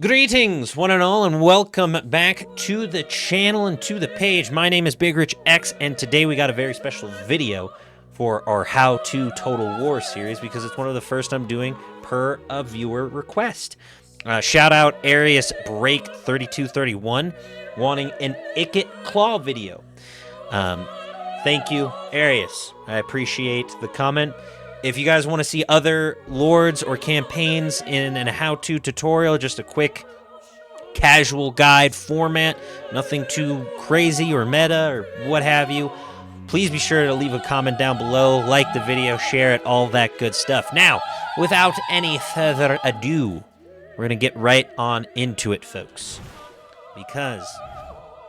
Greetings, one and all, and welcome back to the channel and to the page. My name is Big Rich X, and today we got a very special video for our How to Total War series because it's one of the first I'm doing per a viewer request. Shout out Arius Break 3231 wanting an Ikit Claw video. Thank you, Arius. I appreciate the comment. If you guys want to see other lords or campaigns in a how-to tutorial, just a quick casual guide format, nothing too crazy or meta or what have you, please be sure to leave a comment down below, like the video, share it, all that good stuff. Now, without any further ado, we're going to get right on into it, folks, because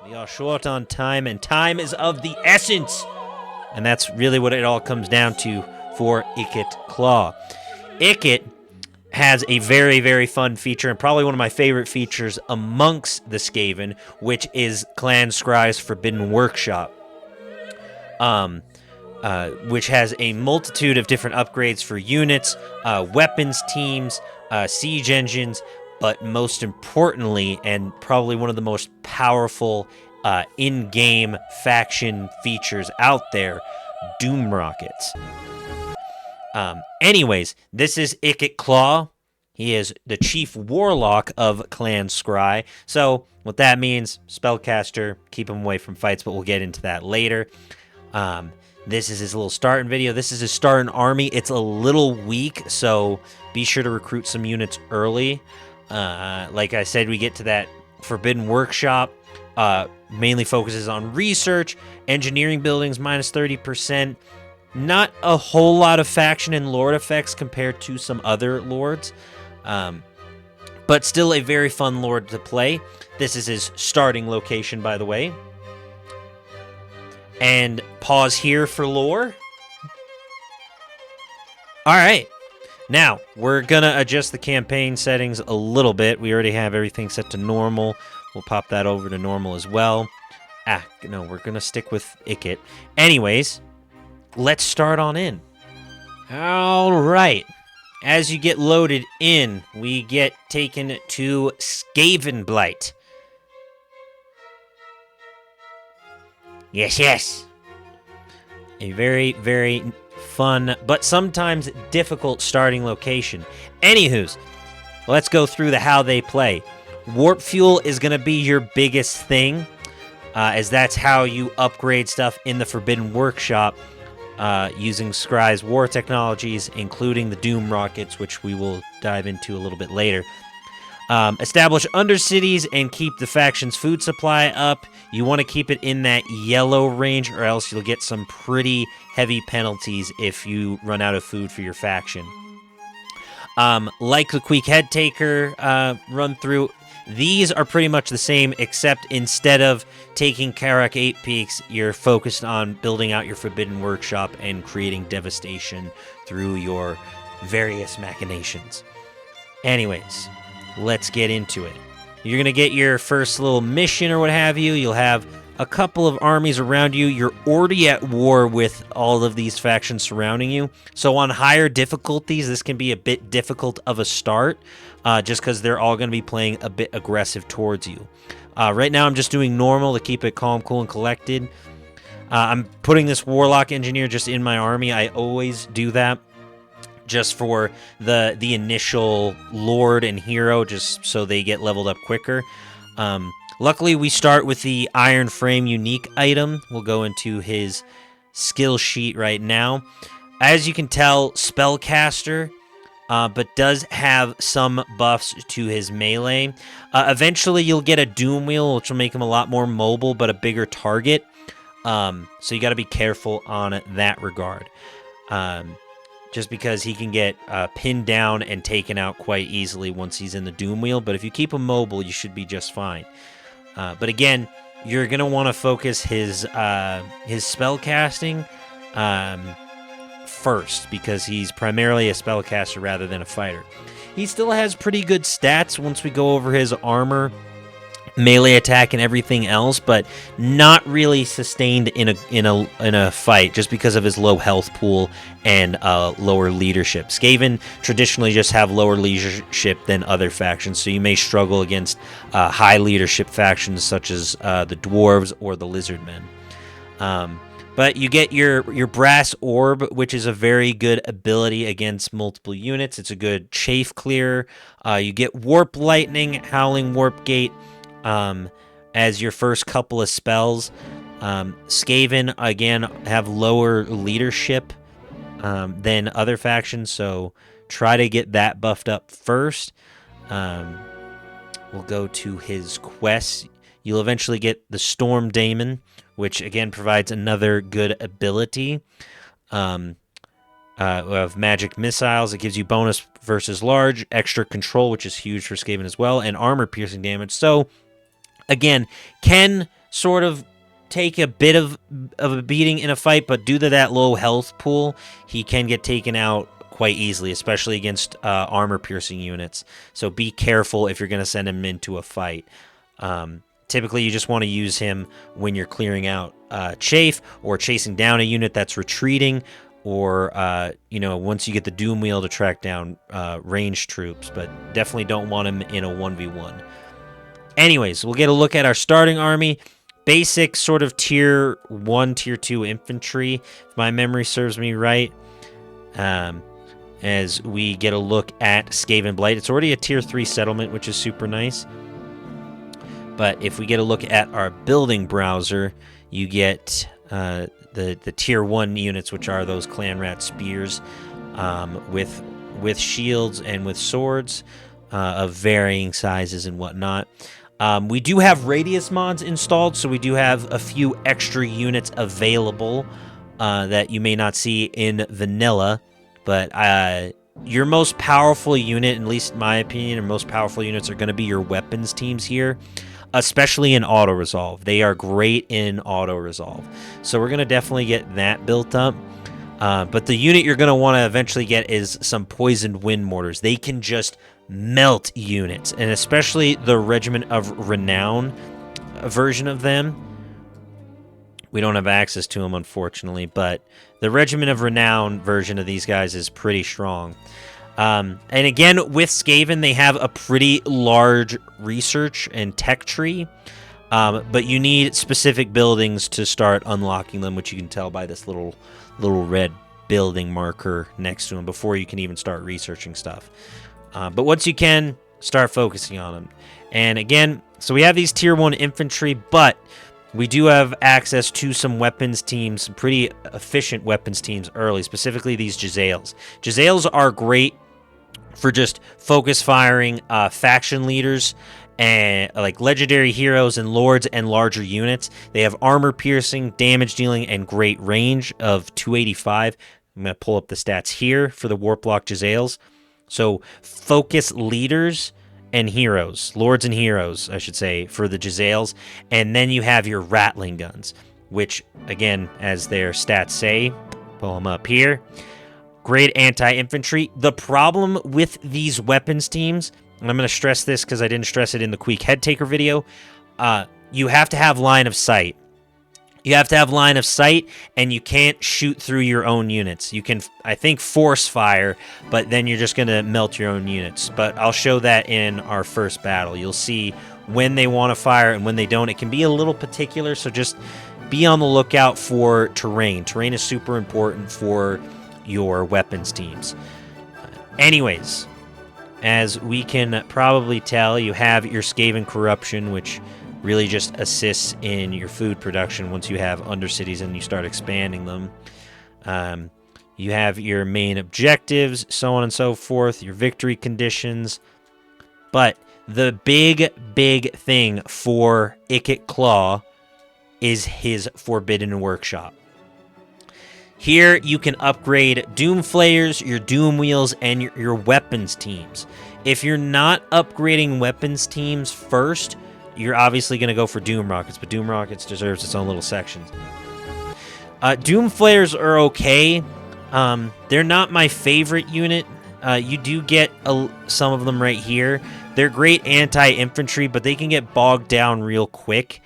we are short on time, and time is of the essence, and that's really what it all comes down to for Ikit Claw. Ikit has a very, very fun feature, and probably one of my favorite features amongst the Skaven, which is Clan Scry's Forbidden Workshop, which has a multitude of different upgrades for units, weapons teams, siege engines, but most importantly, and probably one of the most powerful in-game faction features out there, Doom Rockets. Anyways, this is Ikit Claw. He is the chief warlock of Clan Scry. So, what that means, spellcaster, keep him away from fights, but we'll get into that later. This is his little starting video. This is his starting army. It's a little weak, so be sure to recruit some units early. Like I said, we get to that Forbidden Workshop. Mainly focuses on research, engineering buildings, minus 30%. Not a whole lot of faction and lord effects compared to some other lords, but still a very fun lord to play. This is his starting location, by the way. And pause here for lore. Alright, now we're gonna adjust the campaign settings a little bit. We already have everything set to normal. We'll pop that over to normal as well. No, we're gonna stick with Ikit. Anyways, let's start on in. All right. As you get loaded in, we get taken to Skaven Blight. Yes. A very, very fun, but sometimes difficult starting location. Anywho's, let's go through the how they play. Warp Fuel is going to be your biggest thing, as that's how you upgrade stuff in the Forbidden Workshop. Using Scry's war technologies, including the Doom Rockets, which we will dive into a little bit later. Establish undercities and keep the faction's food supply up. You want to keep it in that yellow range, or else you'll get some pretty heavy penalties if you run out of food for your faction. Like the Quick Head Taker run through, these are pretty much the same, except instead of taking Karak 8 Peaks, you're focused on building out your Forbidden Workshop and creating devastation through your various machinations. Anyways, let's get into it. You're going to get your first little mission or what have you. You'll have a couple of armies around you. You're already at war with all of these factions surrounding you. So on higher difficulties, this can be a bit difficult of a start, just because they're all going to be playing a bit aggressive towards you. Right now, I'm just doing normal to keep it calm, cool, and collected. I'm putting this Warlock Engineer just in my army. I always do that just for the initial Lord and Hero, just so they get leveled up quicker. Luckily, we start with the Iron Frame unique item. We'll go into his skill sheet right now. As you can tell, Spellcaster, but does have some buffs to his melee. Eventually, you'll get a Doom Wheel, which will make him a lot more mobile, but a bigger target. So you got to be careful on that regard. Just because he can get pinned down and taken out quite easily once he's in the Doom Wheel. But if you keep him mobile, you should be just fine. But again, you're going to want to focus his spell casting first, because he's primarily a spellcaster rather than a fighter. He still has pretty good stats once we go over his armor. melee attack and everything else, but not really sustained in a fight just because of his low health pool and lower leadership. Skaven traditionally just have lower leadership than other factions, so you may struggle against high leadership factions such as the Dwarves or the Lizardmen. But you get your brass orb, which is a very good ability against multiple units. It's a good chafe clearer. You get warp lightning, howling warp gate, as your first couple of spells. Skaven, again, have lower leadership than other factions, so try to get that buffed up first. We'll go to his quests. You'll eventually get the Storm Daemon, which again provides another good ability. Of magic missiles. It gives you bonus versus large, extra control, which is huge for Skaven as well, and armor piercing damage. So again, can sort of take a bit of a beating in a fight, but due to that low health pool, he can get taken out quite easily, especially against armor-piercing units. So be careful if you're going to send him into a fight. Typically, you just want to use him when you're clearing out chafe or chasing down a unit that's retreating, or once you get the Doom Wheel to track down ranged troops, but definitely don't want him in a 1v1. Anyways, we'll get a look at our starting army. Basic sort of tier 1, tier 2 infantry, if my memory serves me right. As we get a look at Skaven Blight, it's already a tier 3 settlement, which is super nice. But if we get a look at our building browser, you get the tier 1 units, which are those clan rat spears with shields and with swords of varying sizes and whatnot. We do have radius mods installed, so we do have a few extra units available that you may not see in vanilla. But your most powerful unit, at least in my opinion, or most powerful units are going to be your weapons teams here, especially in auto-resolve. They are great in auto-resolve. So we're going to definitely get that built up. But the unit you're going to want to eventually get is some poisoned wind mortars. They can just melt units, and especially the Regiment of Renown version of them. We don't have access to them, unfortunately, but the Regiment of Renown version of these guys is pretty strong. And again, with Skaven, they have a pretty large research and tech tree, but you need specific buildings to start unlocking them, which you can tell by this little red building marker next to them before you can even start researching stuff. But once you can, start focusing on them. And again, so we have these tier 1 infantry, but we do have access to some weapons teams, some pretty efficient weapons teams early, specifically these Jezzails. Jezzails are great for just focus firing faction leaders and like legendary heroes and lords and larger units. They have armor piercing, damage dealing, and great range of 285. I'm going to pull up the stats here for the Warp Block Jezzails. So focus leaders and heroes, lords and heroes, I should say, for the Jezzails. And then you have your rattling guns, which, again, as their stats say, pull them up here, great anti-infantry. The problem with these weapons teams, and I'm going to stress this because I didn't stress it in the Queek Head Taker video, you have to have line of sight. You have to have line of sight, and you can't shoot through your own units. You can, I think, force fire, but then you're just going to melt your own units. But I'll show that in our first battle. You'll see when they want to fire and when they don't. It can be a little particular, so just be on the lookout for terrain. Terrain is super important for your weapons teams. Anyways, as we can probably tell, you have your Skaven Corruption, which really just assists in your food production once you have undercities and you start expanding them. You have your main objectives, so on and so forth, your victory conditions. But the big thing for Ikit Claw is his Forbidden Workshop. Here you can upgrade Doom Flayers, your Doom Wheels, and your weapons teams. If you're not upgrading weapons teams first, you're obviously going to go for Doom Rockets, but Doom Rockets deserves its own little section. Doom Flayers are okay. They're not my favorite unit. you do get some of them right here. They're great anti-infantry, but they can get bogged down real quick.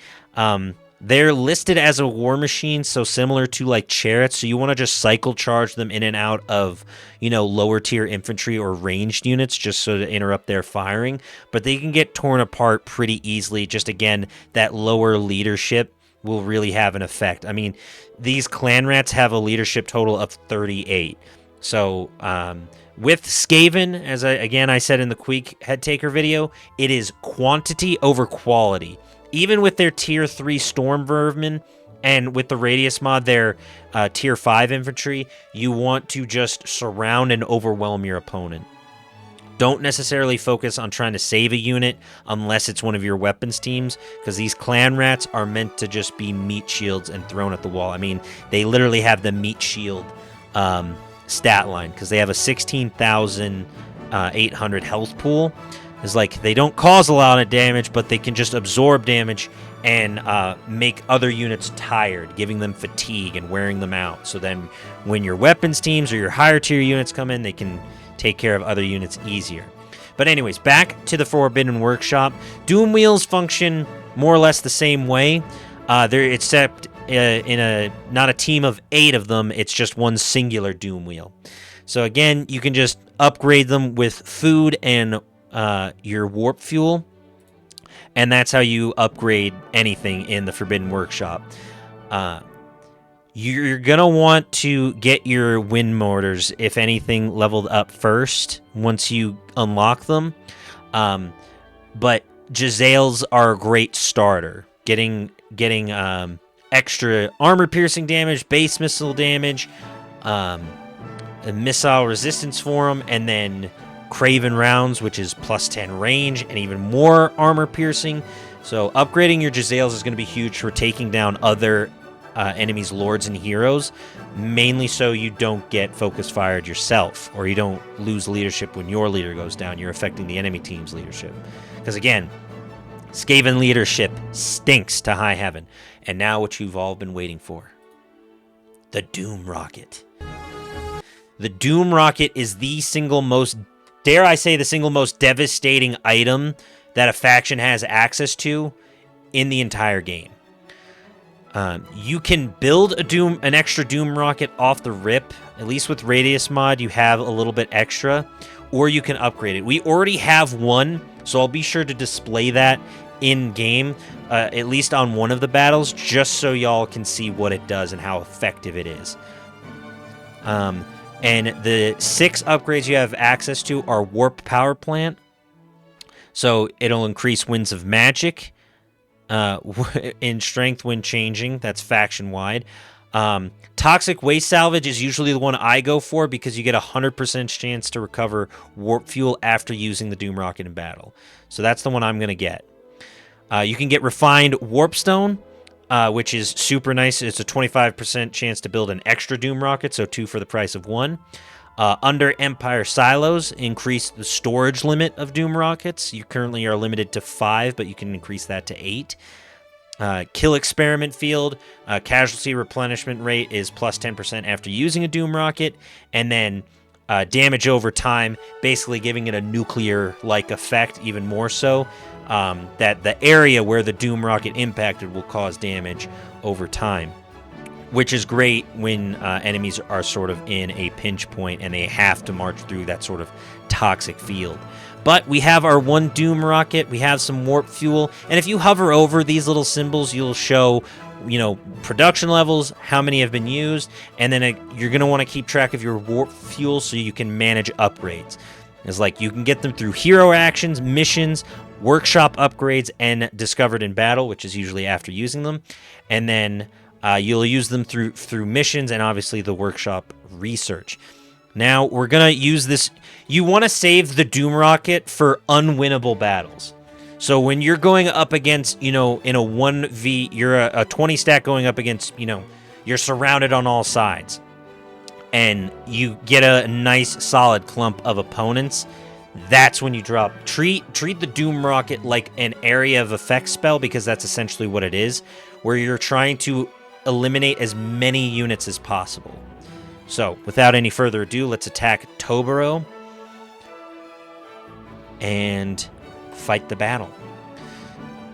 They're listed as a war machine, so similar to like chariots, so you want to just cycle charge them in and out of, lower tier infantry or ranged units just so to interrupt their firing, but they can get torn apart pretty easily. Just again, that lower leadership will really have an effect. I mean, these clan rats have a leadership total of 38. So, with Skaven, as I said in the Queek Head Taker video, it is quantity over quality. Even with their tier 3 Storm Vermin and with the Radius mod, their tier 5 infantry, you want to just surround and overwhelm your opponent. Don't necessarily focus on trying to save a unit unless it's one of your weapons teams, because these clan rats are meant to just be meat shields and thrown at the wall. I mean, they literally have the meat shield stat line because they have a 16,800 health pool. It's like they don't cause a lot of damage, but they can just absorb damage and make other units tired, giving them fatigue and wearing them out. So then when your weapons teams or your higher tier units come in, they can take care of other units easier. But anyways, back to the Forbidden Workshop. Doom Wheels function more or less the same way, except in not a team of 8 of them, it's just one singular Doom Wheel. So again, you can just upgrade them with food and your warp fuel, and that's how you upgrade anything in the Forbidden Workshop. You're gonna want to get your wind mortars, if anything, leveled up first once you unlock them. But Jezzails are a great starter. Getting extra armor piercing damage, base missile damage, a missile resistance for them, and then Craven rounds, which is plus 10 range and even more armor piercing. So upgrading your Jezzails is going to be huge for taking down other enemies, lords, and heroes, mainly so you don't get focus fired yourself, or you don't lose leadership when your leader goes down. You're affecting the enemy team's leadership. Because again, Skaven leadership stinks to high heaven. And now what you've all been waiting for. The Doom Rocket. The Doom Rocket is the single most, dare I say, the single most devastating item that a faction has access to in the entire game. You can build an extra Doom Rocket off the rip. At least with Radius mod, you have a little bit extra, or you can upgrade it. We already have one, so I'll be sure to display that in game, at least on one of the battles, just so y'all can see what it does and how effective it is. And the 6 upgrades you have access to are Warp Power Plant, so it'll increase Winds of Magic in strength when changing. That's faction wide. Toxic Waste Salvage is usually the one I go for because you get a 100% chance to recover warp fuel after using the Doom Rocket in battle. So that's the one I'm going to get. You can get Refined Warpstone, which is super nice. It's a 25% chance to build an extra Doom Rocket, so 2 for the price of 1. Under Empire Silos, increase the storage limit of Doom Rockets. You currently are limited to 5, but you can increase that to 8. Kill Experiment Field, casualty replenishment rate is plus 10% after using a Doom Rocket, and then damage over time, basically giving it a nuclear-like effect, even more so, that the area where the Doom Rocket impacted will cause damage over time, which is great when enemies are sort of in a pinch point and they have to march through that sort of toxic field. But we have our 1 Doom Rocket, we have some warp fuel, and if you hover over these little symbols, you'll show, production levels, how many have been used, and then you're going to want to keep track of your warp fuel so you can manage upgrades. It's like you can get them through hero actions, missions, workshop upgrades, and discovered in battle, which is usually after using them, and then you'll use them through missions and obviously the workshop research. Now, we're going to use this. You want to save the Doom Rocket for unwinnable battles. So when you're going up against, in a 1v, you're a 20 stack going up against, you're surrounded on all sides. And you get a nice solid clump of opponents. That's when you drop. Treat the Doom Rocket like an area of effect spell, because that's essentially what it is, where you're trying to eliminate as many units as possible. So, without any further ado, let's attack Toboro. and fight the battle.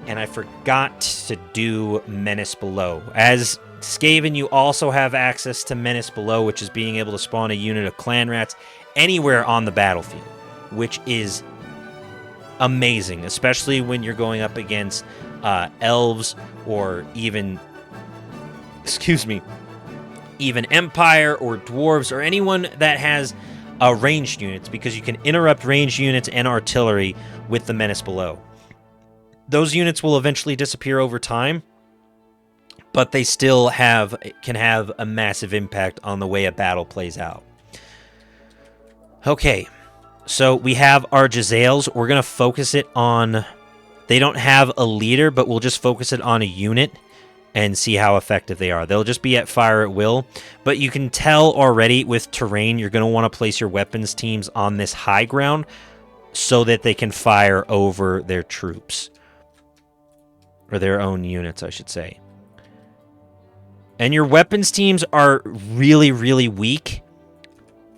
And I forgot to do Menace Below. As Skaven, you also have access to Menace Below, which is being able to spawn a unit of clan rats anywhere on the battlefield, which is amazing, especially when you're going up against elves or even, even Empire or Dwarves or anyone that has ranged units, because you can interrupt ranged units and artillery with the Menace Below. Those units will eventually disappear over time, but they still can have a massive impact on the way a battle plays out. Okay, so we have our Jezzails. We're going to focus it on... They don't have a leader, but we'll just focus it on a unit and see how effective they are. They'll just be at fire at will, but you can tell already with terrain, you're going to want to place your weapons teams on this high ground so that they can fire over their troops. Or their own units, I should say. And your weapons teams are really, really weak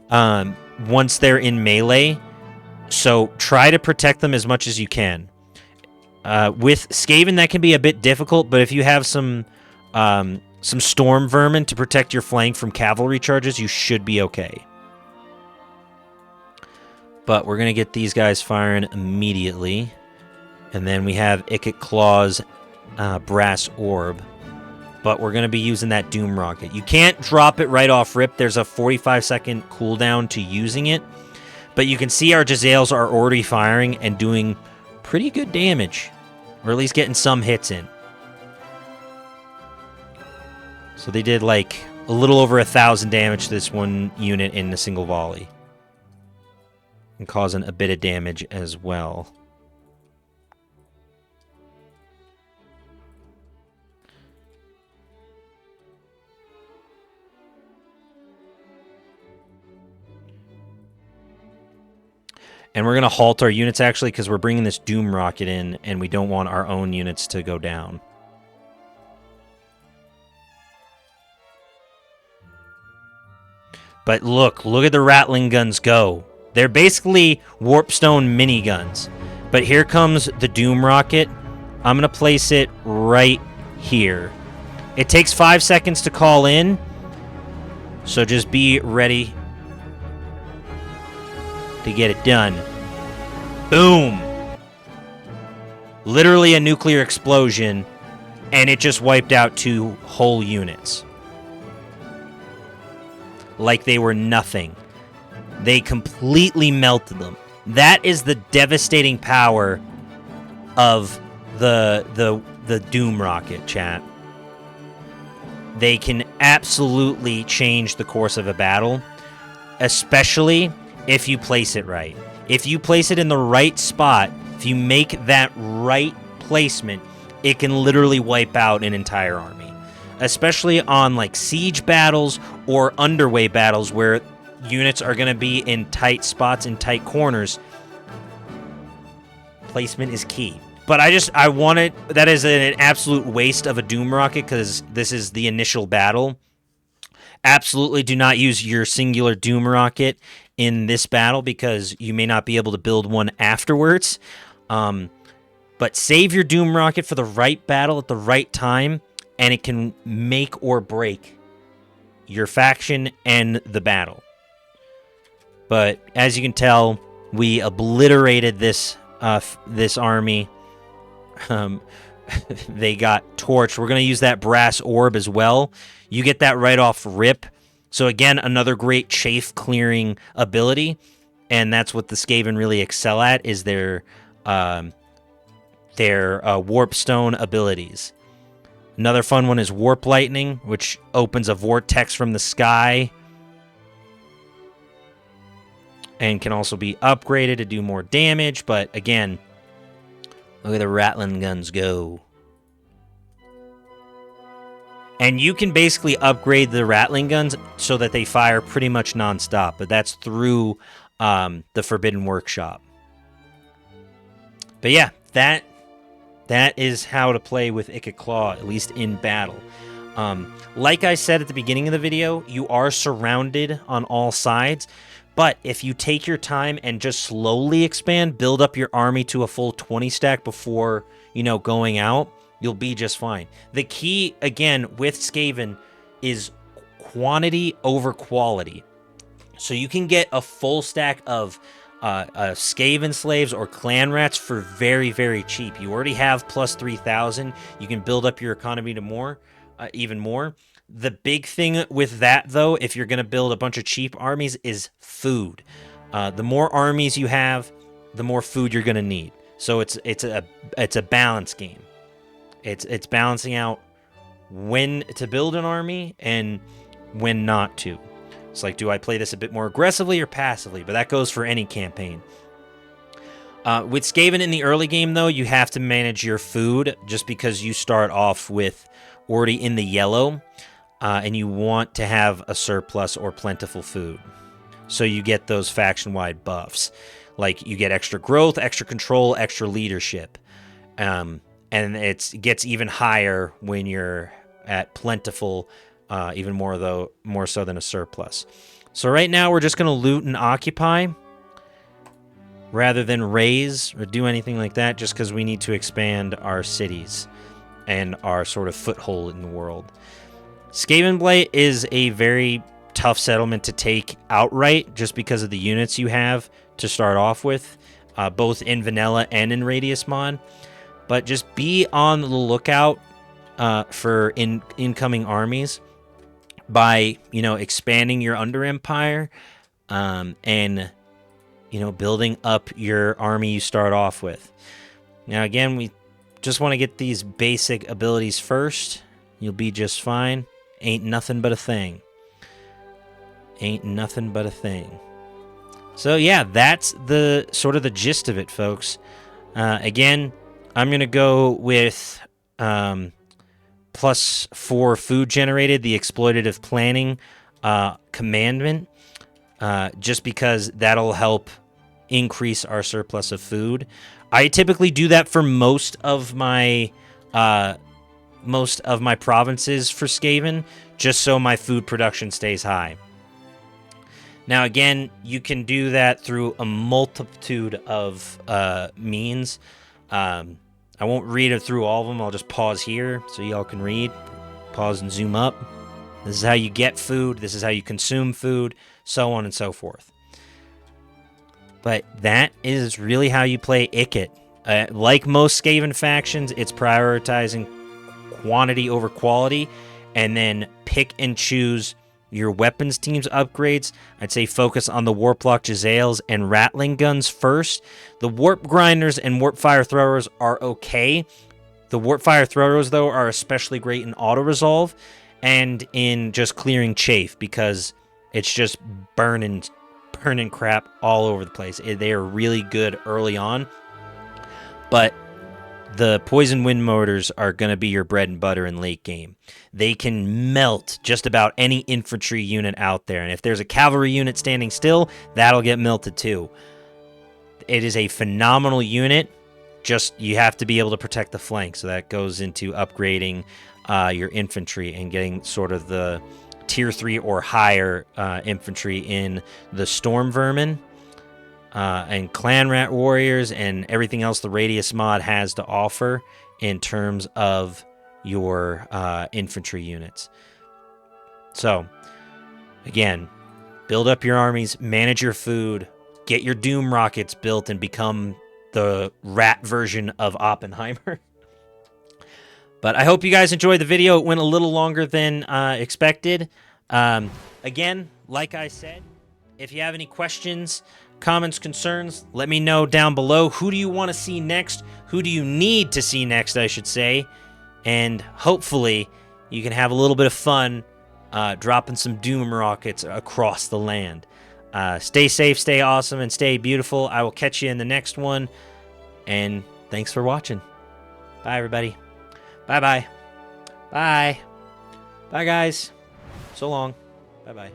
once they're in melee. So try to protect them as much as you can. With Skaven, that can be a bit difficult, but if you have some storm vermin to protect your flank from cavalry charges, you should be okay. But we're going to get these guys firing immediately. And then we have Ikit Claw's brass orb. But we're going to be using that Doom Rocket. You can't drop it right off rip. There's a 45-second cooldown to using it. But you can see our Jezzails are already firing and doing pretty good damage. Or at least getting some hits in. So they did like a little over 1,000 damage to this one unit in a single volley. And causing a bit of damage as well. And we're going to halt our units, actually, because we're bringing this Doom Rocket in, and we don't want our own units to go down. But look at the Rattling Guns go. They're basically warpstone miniguns. But here comes the Doom Rocket. I'm going to place it right here. It takes 5 seconds to call in, so just be ready to get it done. Boom! Literally a nuclear explosion, and it just wiped out 2 whole units. Like they were nothing. They completely melted them. That is the devastating power of the Doom Rocket, chat. They can absolutely change the course of a battle, especially if you place it right. If you place it in the right spot, if you make that right placement, it can literally wipe out an entire army. Especially on like siege battles or underway battles where units are going to be in tight spots, in tight corners. Placement is key. But I wanted, that is an absolute waste of a Doom Rocket because this is the initial battle. Absolutely do not use your singular Doom Rocket in this battle because you may not be able to build one afterwards. But save your Doom Rocket for the right battle at the right time, and it can make or break your faction and the battle. But as you can tell, we obliterated this army. They got torched. We're going to use that brass orb as well. You get that right off rip. So again, another great chafe clearing ability, and that's what the Skaven really excel at, is their warpstone abilities. Another fun one is Warp Lightning, which opens a vortex from the sky and can also be upgraded to do more damage. But again, look at the Rattling Guns go. And you can basically upgrade the Rattling Guns so that they fire pretty much nonstop, but that's through the Forbidden Workshop. But yeah, that is how to play with Ikit Claw, at least in battle. Like I said at the beginning of the video, you are surrounded on all sides, But if you take your time and just slowly expand, build up your army to a full 20 stack before, going out, you'll be just fine. The key, again, with Skaven is quantity over quality. So you can get a full stack of Skaven slaves or clan rats for very, very cheap. You already have plus 3,000. You can build up your economy to more, even more. The big thing with that, though, if you're going to build a bunch of cheap armies, is food. The more armies you have, the more food you're going to need. So it's a balance game. It's balancing out when to build an army and when not to. It's like, do I play this a bit more aggressively or passively? But that goes for any campaign. With Skaven in the early game, though, you have to manage your food just because you start off with already in the yellow, and you want to have a surplus or plentiful food. So you get those faction-wide buffs. Like, you get extra growth, extra control, extra leadership. And it gets even higher when you're at plentiful, even more so than a surplus. So right now we're just going to loot and occupy rather than raise or do anything like that, just because we need to expand our cities and our sort of foothold in the world. Skavenblight is a very tough settlement to take outright just because of the units you have to start off with, both in vanilla and in Radius mod. But just be on the lookout for incoming armies by, expanding your under empire and, building up your army you start off with. Now, again, we just want to get these basic abilities first. You'll be just fine. Ain't nothing but a thing. Ain't nothing but a thing. So, yeah, that's the sort of the gist of it, folks. Again, I'm going to go with +4 food generated, the exploitative planning commandment, just because that'll help increase our surplus of food. I typically do that for most of my provinces for Skaven, just so my food production stays high. Now, again, you can do that through a multitude of means. I won't read it through all of them. I'll just pause here so y'all can read. Pause and zoom up. This is how you get food. This is how you consume food, so on and so forth. But that is really how you play Ikit. Like most Skaven factions, it's prioritizing quantity over quality, and then pick and choose your weapons team's upgrades. I'd say focus on the Warplock Jezzails and Rattling Guns first. The Warp Grinders and Warp Fire Throwers are okay. The Warp Fire Throwers, though, are especially great in auto-resolve and in just clearing chaff, because it's just burning crap all over the place. They are really good early on, but the Poison Wind Mortars are going to be your bread and butter in late game. They can melt just about any infantry unit out there, and if there's a cavalry unit standing still, that'll get melted too. It is a phenomenal unit, just you have to be able to protect the flank, so that goes into upgrading your infantry and getting sort of the tier 3 or higher infantry in the Storm Vermin, and Clan Rat Warriors, and everything else the Radius mod has to offer in terms of your infantry units. So, again, build up your armies, manage your food, get your Doom rockets built, and become the rat version of Oppenheimer. But I hope you guys enjoyed the video. It went a little longer than expected. Again, like I said, if you have any questions, comments, concerns, let me know down below. Who do you want to see next? Who do you need to see next, I should say? And hopefully you can have a little bit of fun dropping some Doom rockets across the land. Stay safe, stay awesome, and stay beautiful. I will catch you in the next one. And thanks for watching. Bye, everybody. Bye-bye. Bye. Bye, guys. So long. Bye-bye.